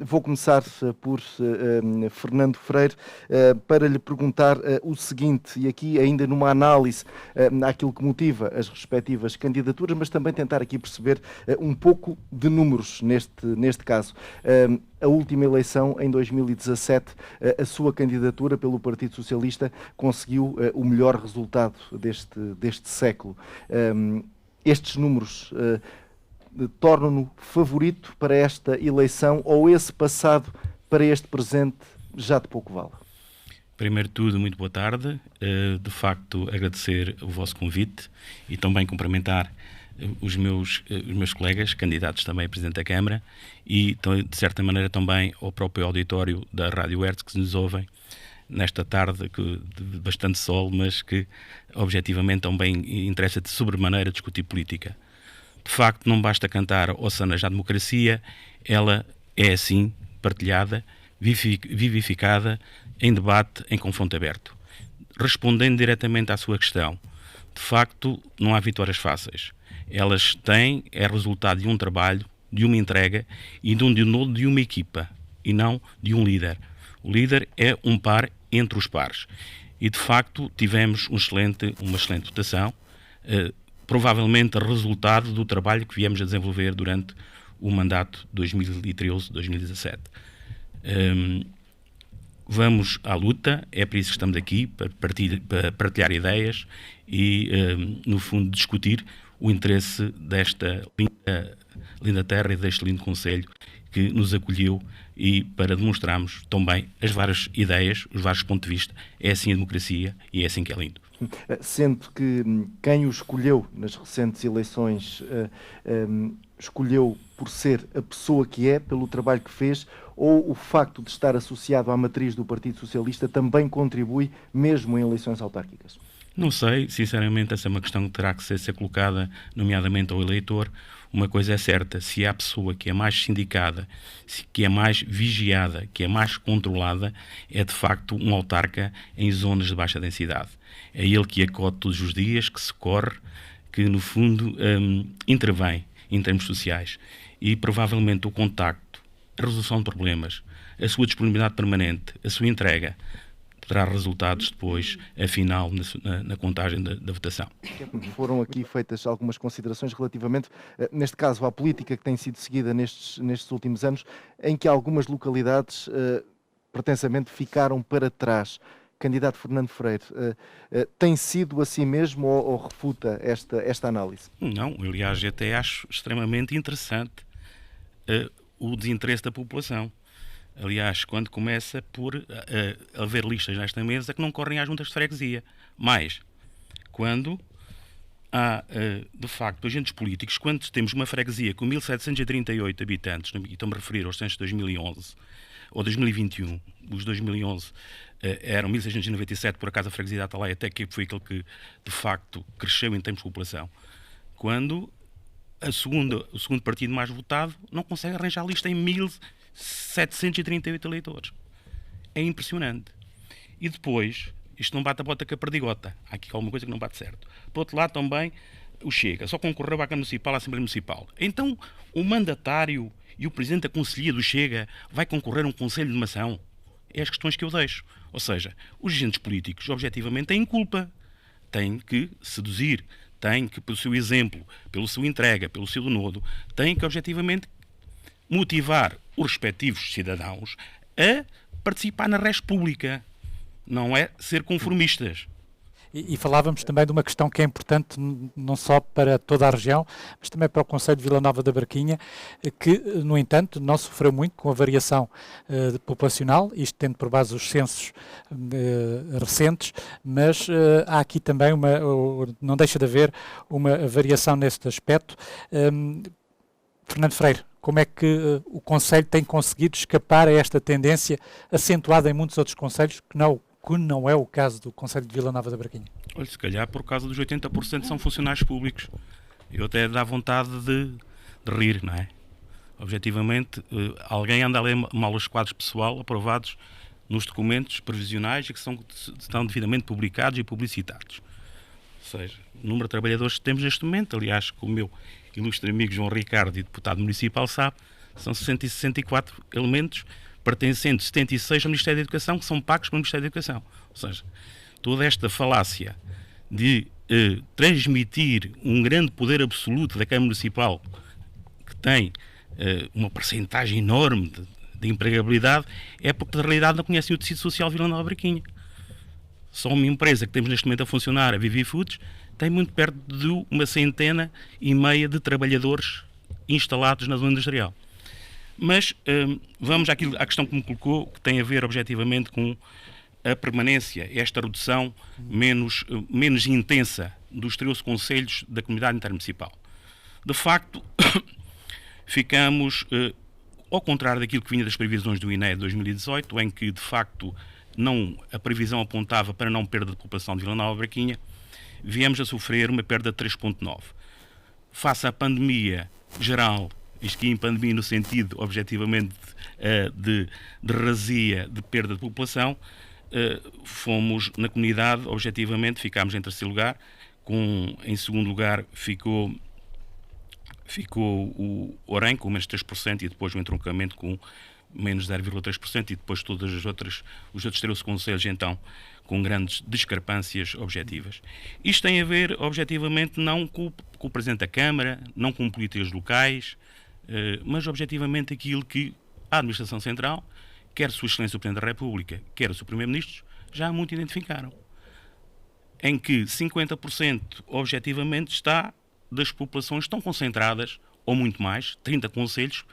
Vou começar por Fernando Freire para lhe perguntar o seguinte, e aqui ainda numa análise àquilo que motiva as respectivas candidaturas, mas também tentar aqui perceber um pouco de números neste caso. A última eleição, em 2017, a sua candidatura pelo Partido Socialista conseguiu o melhor resultado deste século. Estes números tornam-no favorito para esta eleição, ou esse passado para este presente já de pouco vale? Primeiro de tudo, muito boa tarde. De facto, agradecer o vosso convite e também cumprimentar os meus colegas, candidatos também a Presidente da Câmara, e de certa maneira também ao próprio auditório da Rádio Hertz que nos ouvem nesta tarde de bastante sol, mas que objetivamente também interessa de sobremaneira discutir política. De facto, não basta cantar Ossanas à democracia, ela é assim, partilhada, vivificada, em debate, em confronto aberto. Respondendo diretamente à sua questão, de facto, não há vitórias fáceis. Elas é resultado de um trabalho, de uma entrega e de uma equipa, e não de um líder. O líder é um par entre os pares. E, de facto, tivemos uma excelente votação, provavelmente resultado do trabalho que viemos a desenvolver durante o mandato 2013-2017. Vamos à luta, é por isso que estamos aqui, para partilhar ideias e, no fundo, discutir o interesse desta linda terra e deste lindo concelho que nos acolheu, e para demonstrarmos também as várias ideias, os vários pontos de vista. É assim a democracia e é assim que é lindo. Sendo que quem o escolheu nas recentes eleições escolheu por ser a pessoa que é, pelo trabalho que fez, ou o facto de estar associado à matriz do Partido Socialista também contribui, mesmo em eleições autárquicas? Não sei, sinceramente, essa é uma questão que terá que ser colocada, nomeadamente ao eleitor. Uma coisa é certa, se há a pessoa que é mais sindicada, que é mais vigiada, que é mais controlada, é de facto um autarca em zonas de baixa densidade. É ele que acode todos os dias, que se corre, que no fundo intervém em termos sociais. E provavelmente o contacto, a resolução de problemas, a sua disponibilidade permanente, a sua entrega, terá resultados depois, afinal, na contagem da votação. Foram aqui feitas algumas considerações relativamente, neste caso, à política que tem sido seguida nestes últimos anos, em que algumas localidades pretensamente ficaram para trás. Candidato Fernando Freire, tem sido assim mesmo ou refuta esta análise? Não, aliás, até acho extremamente interessante o desinteresse da população. Aliás, quando começa por haver listas nesta mesa que não correm às juntas de freguesia. Mas, quando há, de facto, agentes políticos, quando temos uma freguesia com 1.738 habitantes, e estou-me a referir aos censos de 2011 ou 2021, os 2011 eram 1.697, por acaso a freguesia da Atalaia até que foi aquele que, de facto, cresceu em termos de população. Quando o segundo partido mais votado não consegue arranjar lista em 1.738 eleitores. É impressionante. E depois, isto não bate a bota com a perdigota. Há aqui alguma coisa que não bate certo. Por outro lado, também, o Chega só concorreu à Câmara Municipal, à Assembleia Municipal. Então, o mandatário e o presidente da Conselhia do Chega vai concorrer a um Conselho de Mação? É as questões que eu deixo. Ou seja, os agentes políticos, objetivamente, têm culpa. Têm que seduzir, têm que, pelo seu exemplo, pela sua entrega, pelo seu denodo, têm que, objetivamente, motivar os respectivos cidadãos a participar na res pública. Não é ser conformistas. E falávamos também de uma questão que é importante não só para toda a região, mas também para o concelho de Vila Nova da Barquinha, que, no entanto, não sofreu muito com a variação populacional, isto tendo por base os censos recentes, mas há aqui também não deixa de haver uma variação neste aspecto. Fernando Freire, como é que o concelho tem conseguido escapar a esta tendência acentuada em muitos outros concelhos que não é o caso do concelho de Vila Nova da Barquinha? Olha, se calhar por causa dos 80% são funcionários públicos. Eu até dá vontade de rir, não é? Objetivamente, alguém anda a ler mal os quadros pessoal aprovados nos documentos previsionais e que estão devidamente publicados e publicitados. Ou seja, o número de trabalhadores que temos neste momento, aliás, como o meu ilustre amigo João Ricardo, e deputado municipal, sabe, São 64 elementos, pertencendo 76 ao Ministério da Educação, que são pagos pelo Ministério da Educação. Ou seja, toda esta falácia de transmitir um grande poder absoluto da Câmara Municipal, que tem uma percentagem enorme de empregabilidade, é porque, na realidade, não conhecem o tecido social de Vila Nova de Barquinha. Só uma empresa que temos neste momento a funcionar, a Vivi Foods, tem muito perto de 1,5 de trabalhadores instalados na zona industrial. Mas vamos à questão que me colocou, que tem a ver objetivamente com a permanência, esta redução menos intensa dos 13 concelhos da comunidade intermunicipal. De facto, ficamos, ao contrário daquilo que vinha das previsões do INE de 2018, em que, de facto, a previsão apontava para não perda de população de Vila Nova de Barquinha, viemos a sofrer uma perda de 3,9. Face à pandemia geral, isto aqui em pandemia no sentido, objetivamente, de razia de perda de população, fomos na comunidade, objetivamente, ficámos em terceiro lugar, em segundo lugar ficou o Orem com menos 3% e depois o entroncamento com menos 0,3% e depois os outros 13 concelhos, então, com grandes discrepâncias objetivas. Isto tem a ver, objetivamente, não com o Presidente da Câmara, não com políticas locais, mas, objetivamente, aquilo que a Administração Central, quer Sua Excelência o Presidente da República, quer o seu Primeiro-Ministro, já muito identificaram. Em que 50%, objetivamente, das populações estão concentradas, ou muito mais, 30 concelhos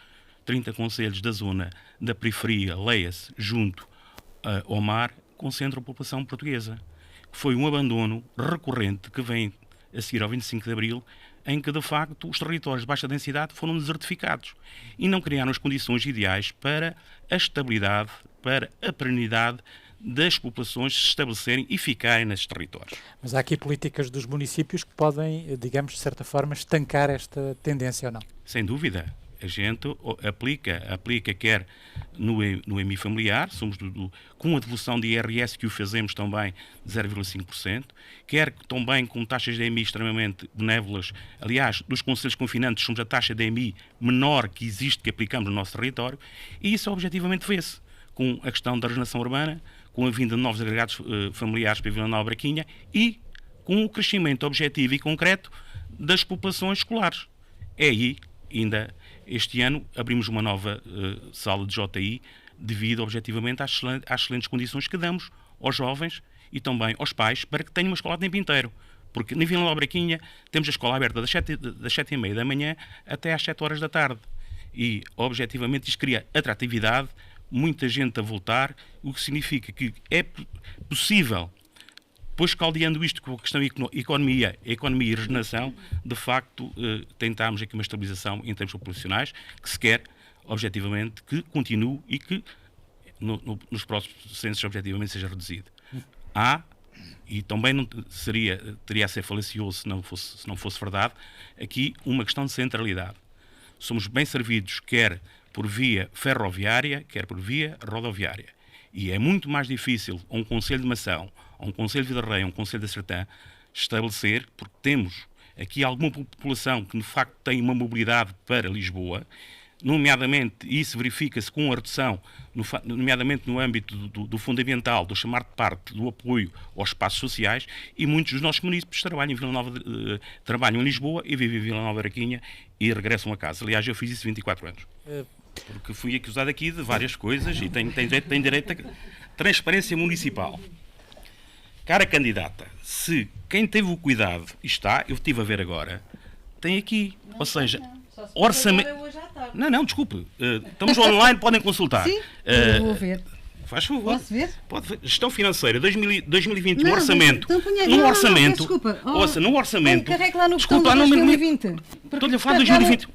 da zona da periferia, leia-se, junto ao mar, concentram a população portuguesa. Foi um abandono recorrente que vem a seguir ao 25 de Abril, em que, de facto, os territórios de baixa densidade foram desertificados e não criaram as condições ideais para a estabilidade, para a perenidade das populações se estabelecerem e ficarem nesses territórios. Mas há aqui políticas dos municípios que podem, digamos, de certa forma, estancar esta tendência ou não? Sem dúvida. A gente aplica quer no EMI familiar, somos com a devolução de IRS que o fazemos também de 0,5%, quer também com taxas de EMI extremamente benévolas. Aliás, dos concelhos confinantes somos a taxa de EMI menor que existe, que aplicamos no nosso território, e isso objetivamente vê-se com a questão da regeneração urbana, com a vinda de novos agregados familiares para Vila Nova de Barquinha e com o crescimento objetivo e concreto das populações escolares. É aí, ainda este ano, abrimos uma nova sala de JI devido, objetivamente, às excelentes condições que damos aos jovens e também aos pais para que tenham uma escola o tempo inteiro. Porque na Vila Nova de Barquinha temos a escola aberta das 7h30 da manhã até às 7 horas da tarde. E, objetivamente, isto cria atratividade, muita gente a voltar, o que significa que é possível, depois caldeando isto com a questão economia e regeneração, de facto tentámos aqui uma estabilização em termos populacionais, que se quer, objetivamente, que continue e que nos próximos censos, objetivamente, seja reduzido. E também teria a ser falacioso se não fosse verdade, aqui uma questão de centralidade. Somos bem servidos, quer por via ferroviária, quer por via rodoviária. E é muito mais difícil a um concelho de Mação, a um concelho de Vila Reia, a um concelho da Sertã, estabelecer, porque temos aqui alguma população que, de facto, tem uma mobilidade para Lisboa, nomeadamente, isso verifica-se com a redução, nomeadamente no âmbito do fundamental, do chamar de parte do apoio aos espaços sociais, e muitos dos nossos municípios trabalham em Lisboa e vivem em Vila Nova de Barquinha e regressam a casa. Aliás, eu fiz isso 24 anos. Porque fui acusado aqui de várias coisas e tenho direito a transparência municipal. Cara candidata, se quem teve o cuidado, eu estive a ver agora, tem aqui, ou seja, orçamento... Não, desculpe, estamos online, podem consultar. Sim, eu vou ver. Faz favor. Posso ver? Pode ver. Gestão financeira, 2020, Não, no orçamento. No orçamento. Desculpa. Ouça, no orçamento. Carregue lá no botão 2020. Estou-lhe a falar de 2020.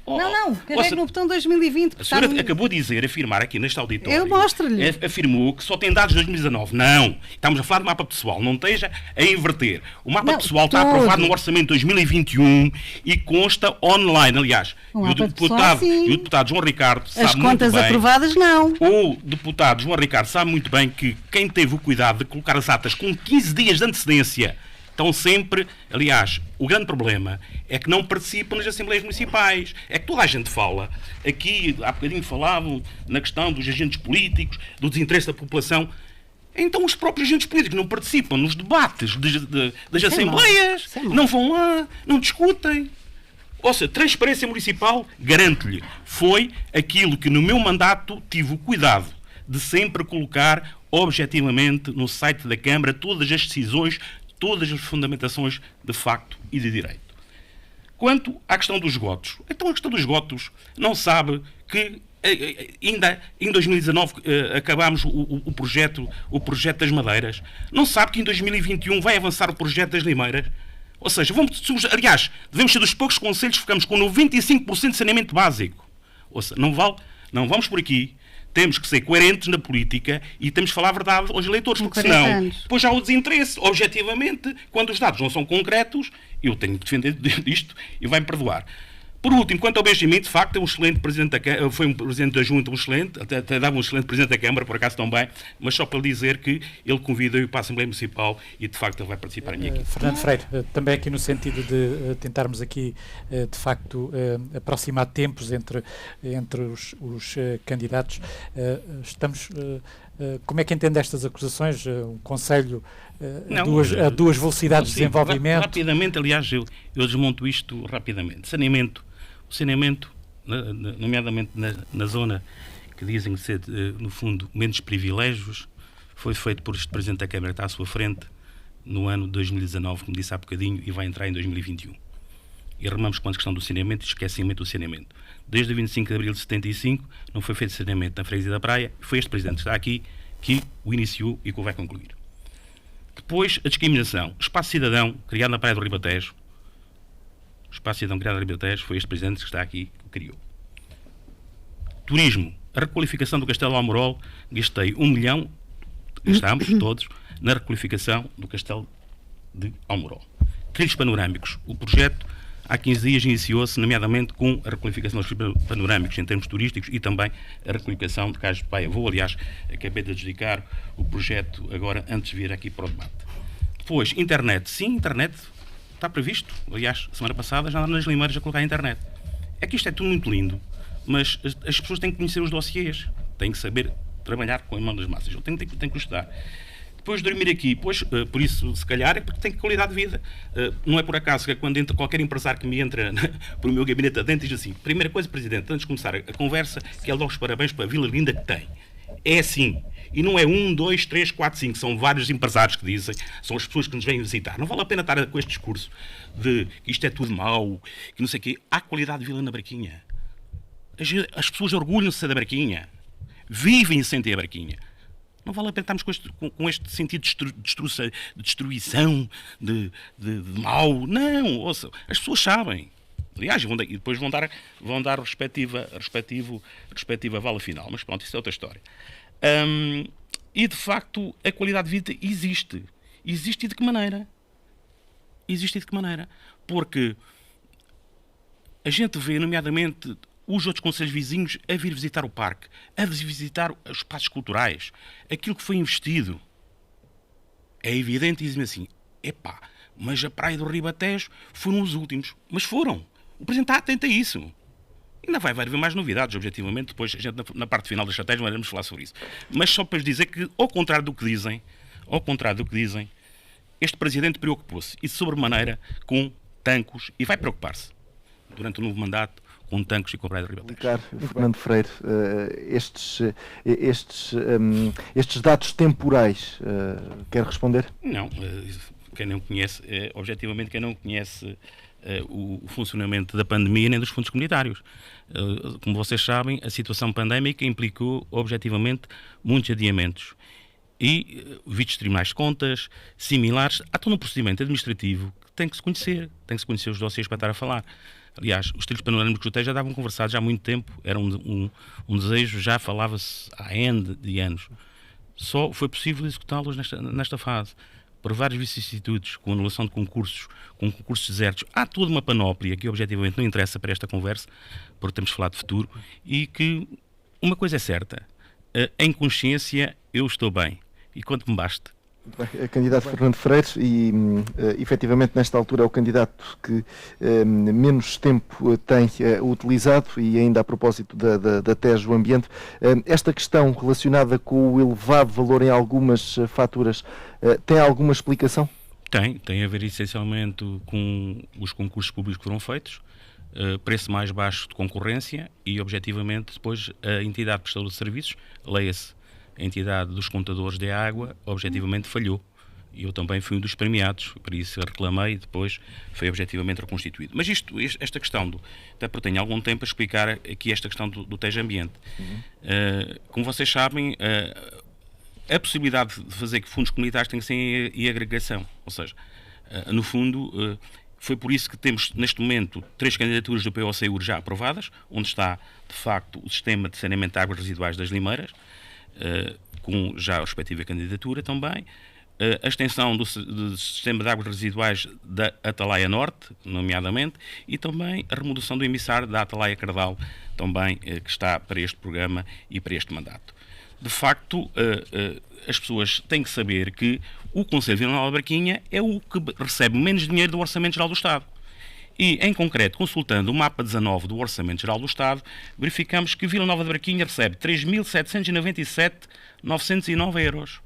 Carregue no botão 2020. A senhora acabou de afirmar aqui neste auditório. Eu mostro-lhe. Afirmou que só tem dados de 2019. Não. Estamos a falar do mapa pessoal. Não esteja a inverter. O mapa pessoal está aprovado no orçamento de 2021 e consta online. Aliás, e o deputado João Ricardo sabe muito bem. As contas aprovadas, não. O deputado João Ricardo sabe muito bem que quem teve o cuidado de colocar as atas com 15 dias de antecedência estão sempre... Aliás, o grande problema é que não participam nas Assembleias Municipais. É que toda a gente fala. Aqui, há bocadinho falavam na questão dos agentes políticos, do desinteresse da população. Então os próprios agentes políticos não participam nos debates das Assembleias, não vão lá, não discutem. Ou seja, transparência municipal, garanto-lhe, foi aquilo que no meu mandato tive o cuidado de sempre colocar objetivamente no site da Câmara todas as decisões, todas as fundamentações de facto e de direito. Quanto à questão dos esgotos, então a questão dos esgotos não sabe que ainda em 2019 acabámos o projeto das madeiras, não sabe que em 2021 vai avançar o projeto das limeiras. Ou seja, aliás, devemos ser dos poucos concelhos que ficamos com 95% de saneamento básico. Ou seja, não vamos por aqui. Temos que ser coerentes na política e temos que falar a verdade aos eleitores, porque senão depois há o desinteresse. Objetivamente, quando os dados não são concretos, eu tenho que defender disto e vai-me perdoar. Por último, quanto ao Benjamin, de facto, é um excelente presidente da Câmara, foi um presidente da Junta, até dava um excelente presidente da Câmara, por acaso também, mas só para lhe dizer que ele convida-o para a Assembleia Municipal e, de facto, ele vai participar em minha equipe. Fernando Freire, também aqui no sentido de tentarmos aqui, de facto, aproximar tempos entre os candidatos, como é que entende estas acusações? Um conselho a duas velocidades de desenvolvimento? Rapidamente, aliás, eu desmonto isto rapidamente. O saneamento, nomeadamente na zona que dizem ser, no fundo, menos privilégios, foi feito por este Presidente da Câmara que está à sua frente no ano de 2019, como disse há bocadinho, e vai entrar em 2021. E arrumamos com a questão do saneamento e esquecimento do saneamento. Desde o 25 de abril de 75 não foi feito saneamento na Freguesia da Praia, foi este Presidente que está aqui que o iniciou e que o vai concluir. Depois, a discriminação. O Espaço Cidadão, criado na Praia do Ribatejo, foi este Presidente que está aqui que o criou. Turismo. A requalificação do Castelo de Almorol, gastei 1 milhão, gastámos todos, na requalificação do Castelo de Almorol. Trilhos panorâmicos. O projeto, há 15 dias, iniciou-se, nomeadamente com a requalificação dos trilhos panorâmicos em termos turísticos e também a requalificação de Cais de Paia. Aliás, acabei de adjudicar o projeto agora, antes de vir aqui para o debate. Depois, internet. Sim, internet está previsto. Aliás, semana passada já andaram nas limeiras a colocar a internet. É que isto é tudo muito lindo, mas as pessoas têm que conhecer os dossiês, têm que saber trabalhar com a mão das massas. Eu tenho que estudar. Depois de dormir aqui, por isso, se calhar, é porque tem qualidade de vida. Não é por acaso que quando entra qualquer empresário que me entra para o meu gabinete adentro, diz assim: primeira coisa, Presidente, antes de começar a conversa, quero dar os parabéns para a vila linda que tem. É assim. E não é 1, 2, 3, 4, 5. São vários empresários que dizem, são as pessoas que nos vêm visitar. Não vale a pena estar com este discurso de que isto é tudo mau, que não sei o quê. Há qualidade de vida na Braquinha. As pessoas orgulham-se da Braquinha. Vivem sem ter a Braquinha. Não vale a pena estarmos com este sentido de destruição, de mal. Não, ouça, as pessoas sabem. Aliás, e depois vão dar respectiva vala final. Mas pronto, isso é outra história. E de facto, a qualidade de vida existe. Existe e de que maneira? Porque a gente vê, nomeadamente, os outros concelhos vizinhos a vir visitar o parque, a visitar os espaços culturais, aquilo que foi investido. É evidente, dizem assim, mas a Praia do Ribatejo foram os últimos. Mas foram. O Presidente está atento a isso. Ainda vai haver mais novidades, objetivamente, depois a gente na parte final da estratégia vamos falar sobre isso. Mas só para dizer que, ao contrário do que dizem, este Presidente preocupou-se, e sobremaneira, com Tancos, e vai preocupar-se, durante o novo mandato, com Tancos e com a Praia do Ribatejo. Fernando Freire, estes dados temporais, quer responder? Não, quem não conhece, objetivamente, quem não conhece o funcionamento da pandemia nem dos fundos comunitários. Como vocês sabem, a situação pandémica implicou, objetivamente, muitos adiamentos. E vistos tribunais de contas, similares, há todo um procedimento administrativo que tem que se conhecer os dossiês para estar a falar. Aliás, os trilhos panorâmicos do Tejo já estavam conversados há muito tempo, era um desejo, já falava-se há N de anos. Só foi possível executá-los nesta fase. Por vários vicissitudes, com anulação de concursos, com concursos desertos, há toda uma panóplia que objetivamente não interessa para esta conversa, porque temos de falar de futuro, e que uma coisa é certa, em consciência eu estou bem, e quanto me baste, Bem, candidato Fernando Freire, e efetivamente nesta altura é o candidato que menos tempo tem utilizado, e ainda a propósito da TES, o ambiente, esta questão relacionada com o elevado valor em algumas faturas tem alguma explicação? Tem a ver essencialmente com os concursos públicos que foram feitos, preço mais baixo de concorrência e, objetivamente, depois a entidade prestadora de serviços, leia-se a entidade dos contadores de água, objetivamente falhou. E eu também fui um dos premiados, por isso reclamei e depois foi objetivamente reconstituído. Mas esta questão, até porque tenho algum tempo a explicar aqui esta questão do TES Ambiente. Como vocês sabem, a possibilidade de fazer que fundos comunitários tem que ser em agregação. Ou seja, no fundo, foi por isso que temos neste momento 3 candidaturas do POCUR já aprovadas, onde está de facto o sistema de saneamento de águas residuais das Limeiras, com já a respectiva candidatura também, a extensão do sistema de águas residuais da Atalaia Norte, nomeadamente, e também a remoção do emissário da Atalaia Cardal, também, que está para este programa e para este mandato. De facto, as pessoas têm que saber que o Conselho de Vila Nova de Barquinha é o que recebe menos dinheiro do Orçamento Geral do Estado. E, em concreto, consultando o mapa 19 do Orçamento Geral do Estado, verificamos que Vila Nova de Barquinha recebe 3.797.909 euros.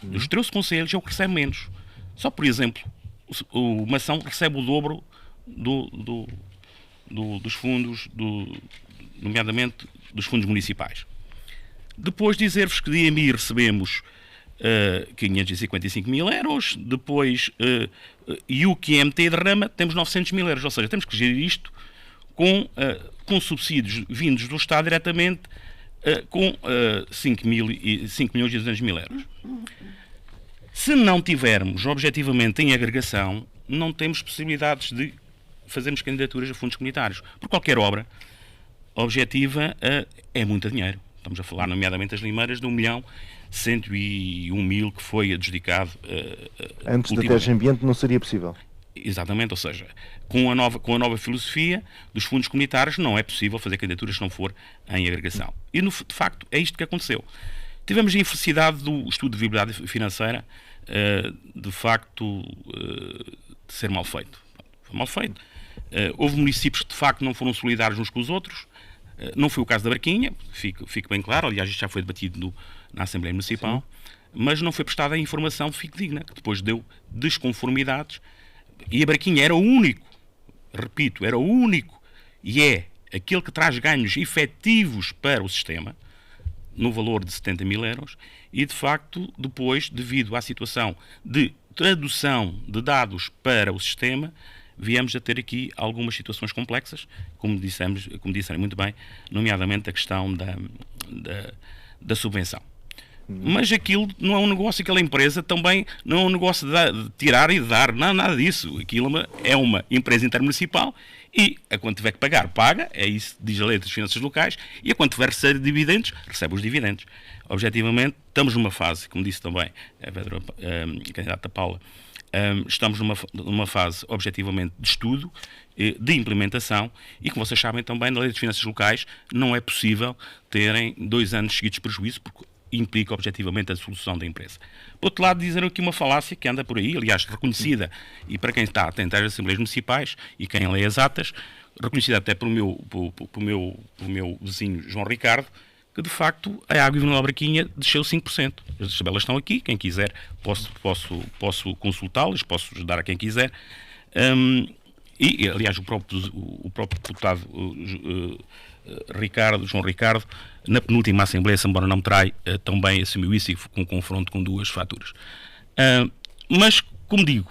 Dos 13 conselhos é o que recebe menos. Só, por exemplo, o Mação recebe o dobro dos fundos, nomeadamente dos fundos municipais. Depois dizer-vos que de IMI recebemos 555 mil euros, depois e o que MT derrama temos 900 mil euros, ou seja, temos que gerir isto com subsídios vindos do Estado diretamente com 5 milhões e 200 mil euros. Se não tivermos objetivamente em agregação, não temos possibilidades de fazermos candidaturas a fundos comunitários. Por qualquer obra objetiva é muito dinheiro. Estamos a falar, nomeadamente, as Limeiras de 1.101.000 que foi adjudicado. Antes da TES Ambiente não seria possível. Exatamente, ou seja, com a nova filosofia dos fundos comunitários não é possível fazer candidaturas se não for em agregação. E, de facto, é isto que aconteceu. Tivemos a infelicidade do estudo de viabilidade financeira, de facto, de ser mal feito. Foi mal feito. Houve municípios que, de facto, não foram solidários uns com os outros. Não foi o caso da Barquinha, fique bem claro, aliás, isto já foi debatido na Assembleia Municipal, sim, mas não foi prestada a informação fidedigna, que depois deu desconformidades, e a Barquinha era o único, repito, era o único, e é aquele que traz ganhos efetivos para o sistema, no valor de 70 mil euros, e de facto, depois, devido à situação de tradução de dados para o sistema, viemos a ter aqui algumas situações complexas, como disseram muito bem, nomeadamente a questão da subvenção. Mas aquilo não é um negócio, aquela empresa também não é um negócio de tirar e de dar, não, nada disso. Aquilo é uma empresa intermunicipal e, a quando tiver que pagar, paga, é isso que diz a lei das finanças locais, e a quando tiver que receber dividendos, recebe os dividendos. Objetivamente, estamos numa fase, como disse também a candidata Paula, estamos numa fase, objetivamente, de estudo, de implementação, e como vocês sabem também, na lei das finanças locais não é possível terem 2 anos seguidos de prejuízo, porque implica, objetivamente, a dissolução da empresa. Por outro lado, dizer aqui uma falácia que anda por aí, aliás, reconhecida, e para quem está atento às Assembleias Municipais, e quem lê as atas, reconhecida até pelo meu vizinho João Ricardo, que de facto a água em Vila Nova de Barquinha desceu 5%. As tabelas estão aqui, quem quiser posso consultá-las, posso ajudar a quem quiser. E aliás, o próprio deputado João Ricardo, na penúltima Assembleia, se embora não me trai, também assumiu isso e com confronto com 2 faturas. Mas, como digo,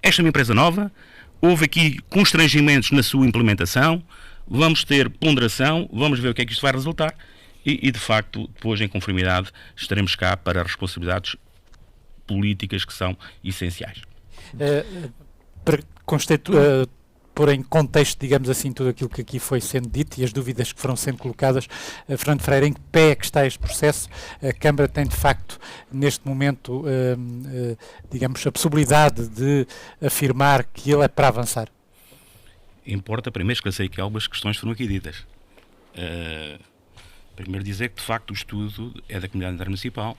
esta é uma empresa nova, houve aqui constrangimentos na sua implementação, vamos ter ponderação, vamos ver o que é que isto vai resultar. E, de facto, depois, em conformidade, estaremos cá para responsabilidades políticas que são essenciais. Para pôr em contexto, digamos assim, tudo aquilo que aqui foi sendo dito e as dúvidas que foram sendo colocadas, Fernando Freire, em que pé é que está este processo? A Câmara tem, de facto, neste momento, digamos, a possibilidade de afirmar que ele é para avançar? Importa primeiro esclarecer que algumas questões foram aqui ditas. Primeiro dizer que, de facto, o estudo é da Comunidade Intermunicipal,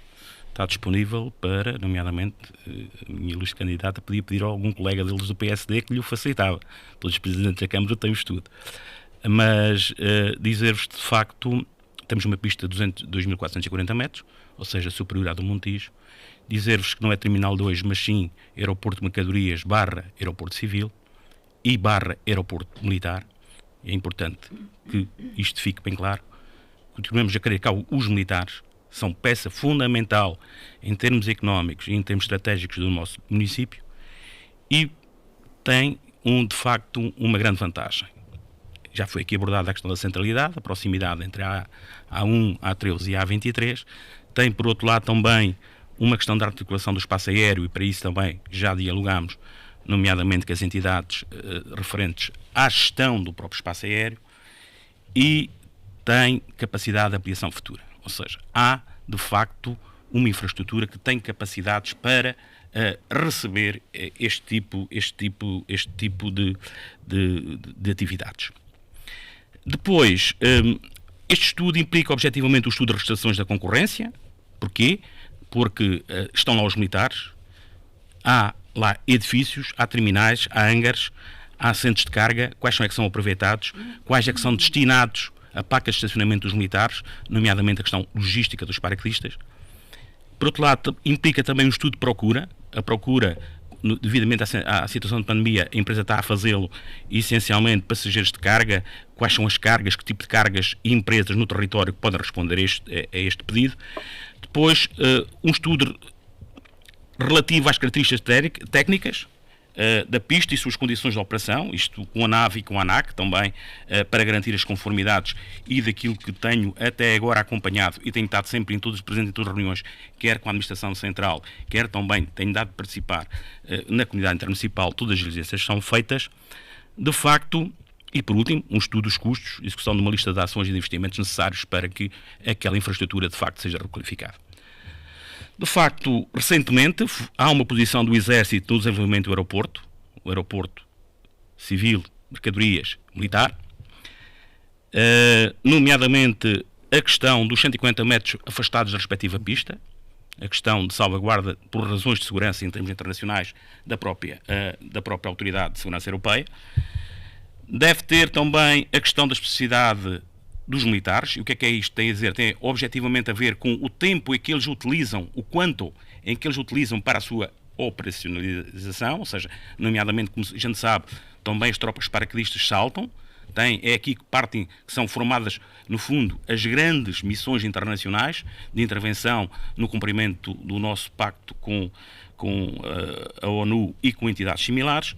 está disponível para, nomeadamente, a minha ilustre candidata podia pedir a algum colega deles do PSD que lhe o facilitava. Pelos presidentes da Câmara tem o estudo. Mas dizer-vos, de facto, temos uma pista de 2.440 metros, ou seja, superior à do Montijo. Dizer-vos que não é Terminal 2, mas sim Aeroporto de Mercadorias / Aeroporto Civil e / Aeroporto Militar. É importante que isto fique bem claro. Continuamos a querer que os militares são peça fundamental em termos económicos e em termos estratégicos do nosso município e tem, de facto, uma grande vantagem. Já foi aqui abordada a questão da centralidade, a proximidade entre a A1, a A13 e a A23. Tem, por outro lado, também uma questão da articulação do espaço aéreo e para isso também já dialogámos, nomeadamente com as entidades referentes à gestão do próprio espaço aéreo e tem capacidade de ampliação futura. Ou seja, há, de facto, uma infraestrutura que tem capacidades para receber este tipo de atividades. Depois, este estudo implica objetivamente o estudo de restrições da concorrência. Porquê? Porque estão lá os militares, há lá edifícios, há terminais, há hangares, há centros de carga, quais são é que são aproveitados, quais é que são destinados a placas de estacionamento dos militares, nomeadamente a questão logística dos paraquedistas. Por outro lado, implica também um estudo de procura. A procura, devidamente à situação de pandemia, a empresa está a fazê-lo essencialmente passageiros de carga, quais são as cargas, que tipo de cargas e empresas no território que podem responder a este pedido. Depois, um estudo relativo às características técnicas da pista e suas condições de operação, isto com a NAV e com a ANAC também, para garantir as conformidades e daquilo que tenho até agora acompanhado e tenho estado sempre presente em todas as reuniões, quer com a Administração Central, quer também tenho dado de participar na comunidade intermunicipal, todas as diligências são feitas, de facto, e por último, um estudo dos custos, execução de uma lista de ações e de investimentos necessários para que aquela infraestrutura de facto seja requalificada. De facto, recentemente, há uma posição do Exército no desenvolvimento do o aeroporto civil, mercadorias, militar, nomeadamente a questão dos 140 metros afastados da respectiva pista, a questão de salvaguarda por razões de segurança em termos internacionais da própria Autoridade de Segurança Europeia. Deve ter também a questão da especificidade dos militares. E o que é isto? Tem a dizer, tem objetivamente a ver com o tempo em que eles utilizam, o quanto em que eles utilizam para a sua operacionalização, ou seja, nomeadamente, como a gente sabe, também as tropas paraquedistas saltam, é aqui que partem, que são formadas, no fundo, as grandes missões internacionais de intervenção no cumprimento do nosso pacto com a ONU e com entidades similares,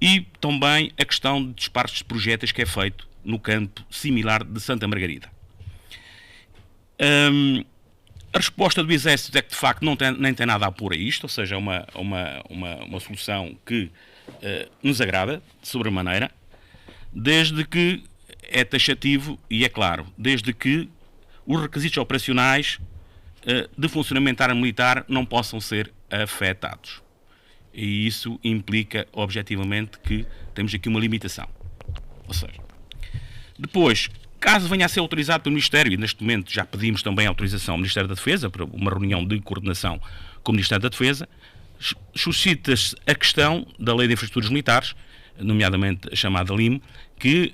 e também a questão de despachos de projéteis que é feito no campo similar de Santa Margarida. A resposta do Exército é que, de facto, nem tem nada a pôr a isto, ou seja, é uma solução que nos agrada, de sobremaneira, desde que é taxativo e é claro, desde que os requisitos operacionais de funcionamento da área militar não possam ser afetados. E isso implica, objetivamente, que temos aqui uma limitação. Ou seja, depois, caso venha a ser autorizado pelo Ministério, e neste momento já pedimos também autorização ao Ministério da Defesa, para uma reunião de coordenação com o Ministério da Defesa, suscita-se a questão da Lei de Infraestruturas Militares, nomeadamente a chamada LIM, que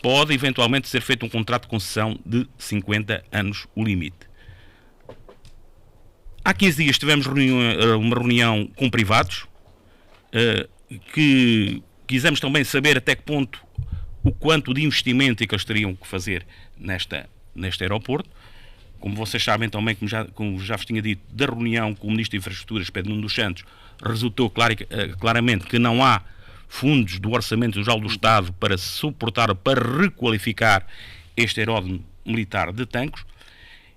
pode eventualmente ser feito um contrato de concessão de 50 anos, o limite. Há 15 dias tivemos uma reunião com privados, que quisemos também saber até que ponto o quanto de investimento é que eles teriam que fazer neste aeroporto. Como vocês sabem também, como já vos tinha dito, da reunião com o Ministro de Infraestruturas, Pedro Nuno dos Santos, resultou claramente que não há fundos do Orçamento Geral do Estado para suportar, para requalificar este aeródromo militar de Tancos.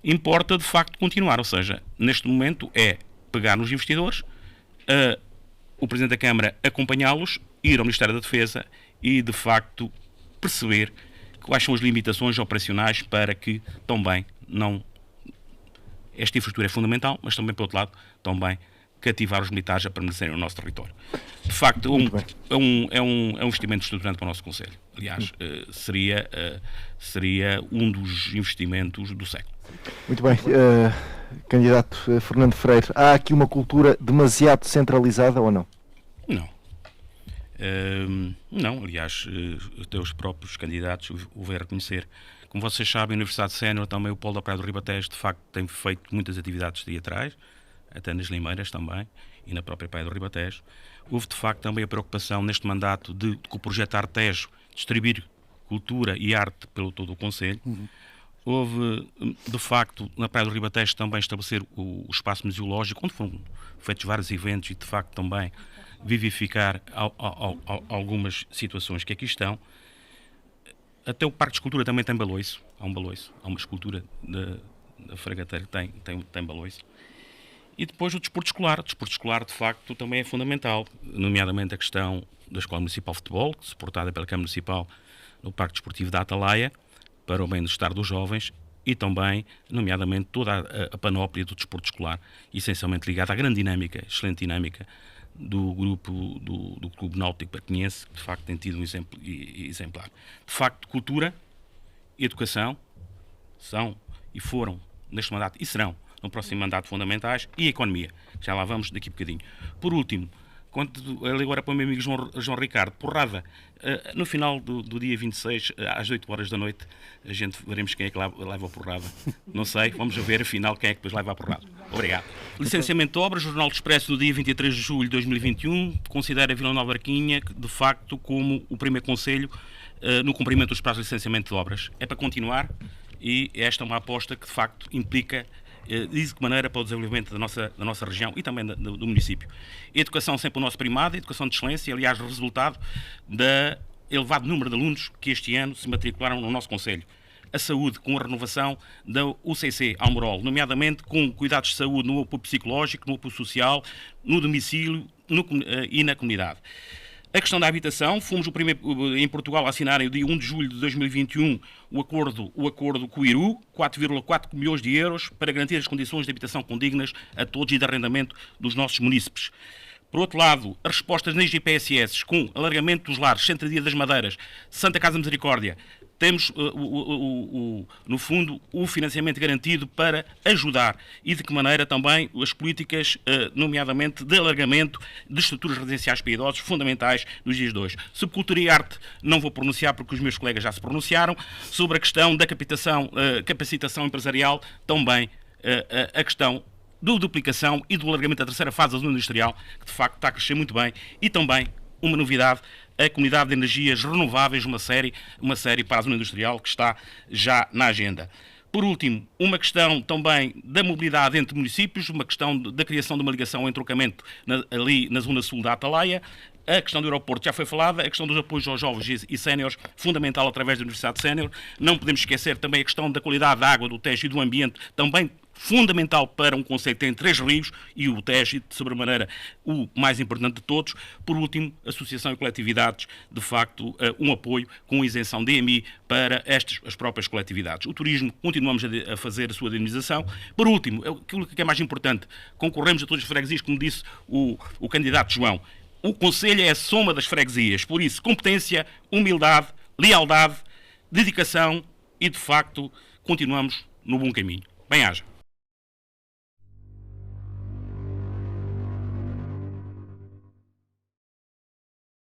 Importa, de facto, continuar. Ou seja, neste momento é pegar nos investidores, o Presidente da Câmara acompanhá-los, ir ao Ministério da Defesa e, de facto, perceber quais são as limitações operacionais para que também não... Esta infraestrutura é fundamental, mas também, por outro lado, também cativar os militares a permanecerem no nosso território. De facto, é um investimento estruturante para o nosso Conselho. Aliás, seria um dos investimentos do século. Muito bem. Candidato Fernando Freire, há aqui uma cultura demasiado centralizada ou não? Não. Não, aliás, até os próprios candidatos o vêm reconhecer. Como vocês sabem, a Universidade Sénior, também o Polo da Praia do Ribatejo, de facto, tem feito muitas atividades teatrais, até nas Limeiras também, e na própria Praia do Ribatejo. Houve, de facto, também a preocupação neste mandato de que o projeto Artejo distribuir cultura e arte pelo todo o Conselho. Houve, de facto, na Praia do Ribatejo também estabelecer o espaço museológico, onde foram feitos vários eventos e, de facto, também vivificar algumas situações que aqui estão. Até o Parque de Escultura também tem baloiço. Há um baloiço. Há uma escultura da Fragateira que tem baloiço. E depois o desporto escolar. O desporto escolar, de facto, também é fundamental, nomeadamente a questão da Escola Municipal de Futebol, suportada pela Câmara Municipal no Parque Desportivo da Atalaia, para o bem-estar dos jovens, e também, nomeadamente, toda a panóplia do desporto escolar, essencialmente ligada à grande dinâmica, excelente dinâmica, do grupo do Clube Náutico Barquinhense, que de facto tem tido um exemplo exemplar. De facto, cultura e educação são e foram, neste mandato, e serão, no próximo mandato, fundamentais, e a economia. Já lá vamos daqui a bocadinho. Por último, agora para o meu amigo João Ricardo, porrada, no final do dia 26, às 8 horas da noite, a gente veremos quem é que leva a porrada. Não sei, vamos ver afinal quem é que depois leva a porrada. Obrigado. Licenciamento de obras, Jornal do Expresso do dia 23 de julho de 2021, considera Vila Nova de Barquinha, de facto, como o primeiro concelho no cumprimento dos prazos de licenciamento de obras. É para continuar e esta é uma aposta que, de facto, implica de que maneira para o desenvolvimento da nossa região e também do município. A educação sempre o nosso primado, a educação de excelência, aliás, resultado do elevado número de alunos que este ano se matricularam no nosso concelho. A saúde, com a renovação da UCC Almorol, nomeadamente com cuidados de saúde no apoio psicológico, no apoio social, no domicílio e na comunidade. A questão da habitação, fomos o primeiro em Portugal a assinarem, o dia 1 de julho de 2021, o acordo com o IRU, 4,4 milhões de euros, para garantir as condições de habitação condignas a todos e de arrendamento dos nossos munícipes. Por outro lado, as respostas nas GPSS, com alargamento dos lares, Centro Dia das Madeiras, Santa Casa Misericórdia, temos, no fundo, o financiamento garantido para ajudar e de que maneira também as políticas, nomeadamente de alargamento de estruturas residenciais para idosos, fundamentais nos dias de hoje. Sobre cultura e arte não vou pronunciar porque os meus colegas já se pronunciaram. Sobre a questão da capacitação empresarial, também a questão da duplicação e do alargamento da terceira fase da zona industrial, que de facto está a crescer muito bem, e também uma novidade, a Comunidade de Energias Renováveis, uma série para a zona industrial que está já na agenda. Por último, uma questão também da mobilidade entre municípios, uma questão da criação de uma ligação em trocamento ali na zona sul da Atalaia. A questão do aeroporto já foi falada, a questão dos apoios aos jovens e séniores, fundamental através da Universidade Sénior. Não podemos esquecer também a questão da qualidade da água do Tejo e do ambiente, também fundamental para um concelho que tem 3 rios e o Tejo, de sobremaneira, o mais importante de todos. Por último, associação e coletividades, de facto, um apoio com isenção de EMI para as próprias coletividades. O turismo, continuamos a fazer a sua dinamização. Por último, aquilo que é mais importante, concorremos a todas as freguesias, como disse o candidato João. O concelho é a soma das freguesias, por isso, competência, humildade, lealdade, dedicação e, de facto, continuamos no bom caminho. Bem-aja.